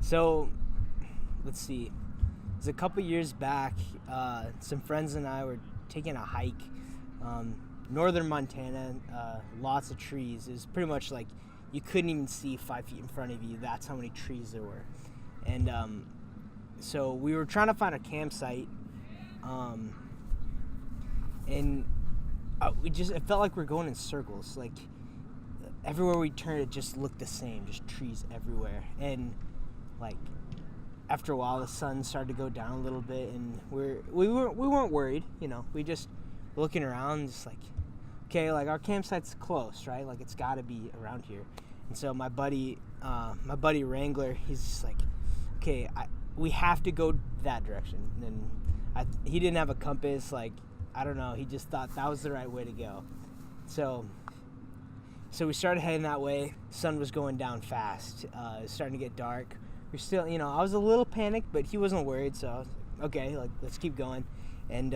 So, let's see. It was a couple years back. Some friends and I were taking a hike, northern Montana. Lots of trees. It was pretty much like you couldn't even see 5 feet in front of you. That's how many trees there were. And so we were trying to find a campsite, and it felt like we're going in circles. Like everywhere we turned, it just looked the same, just trees everywhere. And like after a while, the sun started to go down a little bit, and we weren't worried, We just looking around, just like, okay, like our campsite's close, right? Like it's got to be around here. And so my buddy Wrangler, he's just like, okay, we have to go that direction. And he didn't have a compass, like I don't know. He just thought that was the right way to go. So we started heading that way. Sun was going down fast. It was starting to get dark. We're still, I was a little panicked, but he wasn't worried. So I was like, okay, like let's keep going. And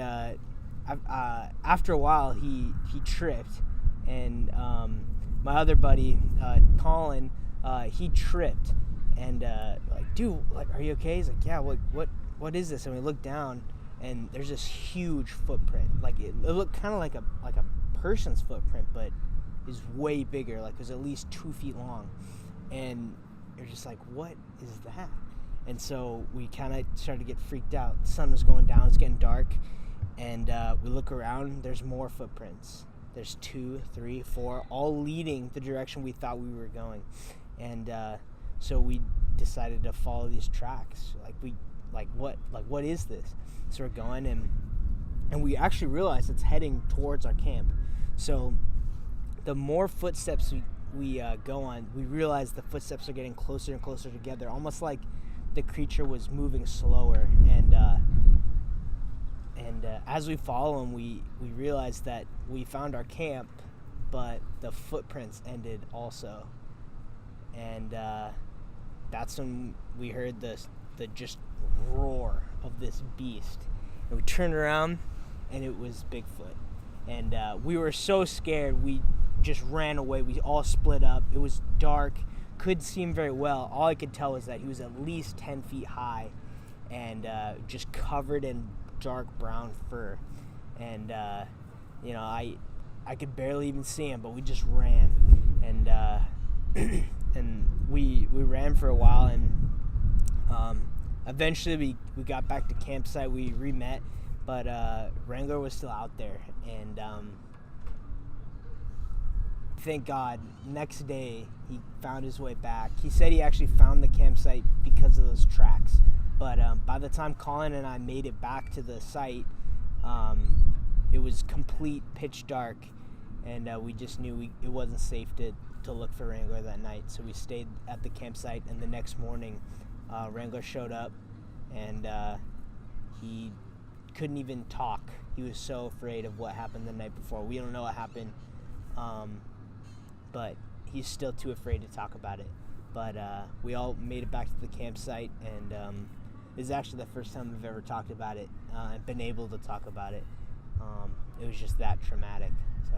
after a while, he tripped, and my other buddy, Colin, he tripped, and like, dude, like, are you okay? He's like, yeah. What is this? And we looked down, and there's this huge footprint. Like it looked kind of like a person's footprint, but is way bigger. Like it was at least 2 feet long, and you're just like, what is that? And so we kind of started to get freaked out. The sun was going down. It's getting dark, and we look around. There's more footprints. There's 2, 3, 4, all leading the direction we thought we were going, and so we decided to follow these tracks. What is this? So we're going, and we actually realized it's heading towards our camp. So the more footsteps we go on, we realize the footsteps are getting closer and closer together, almost like the creature was moving slower. And as we follow him, we realized that we found our camp, but the footprints ended also. And that's when we heard the just roar of this beast, and we turned around, and it was Bigfoot. And we were so scared, we just ran away. We all split up. It was dark, couldn't see him very well. All I could tell was that he was at least 10 feet high, and just covered in dark brown fur. And I could barely even see him, but we just ran. And and we ran for a while, and eventually we got back to campsite. We re-met, but Wrangler was still out there, and thank God, next day he found his way back. He said he actually found the campsite because of those tracks, but by the time Colin and I made it back to the site, it was complete pitch dark, and we just knew it wasn't safe to look for Wrangler that night. So we stayed at the campsite, and the next morning Wrangler showed up, and he couldn't even talk. He was so afraid of what happened the night before. We don't know what happened, but he's still too afraid to talk about it. But we all made it back to the campsite, and this is actually the first time we've ever talked about it and been able to talk about it. It was just that traumatic. So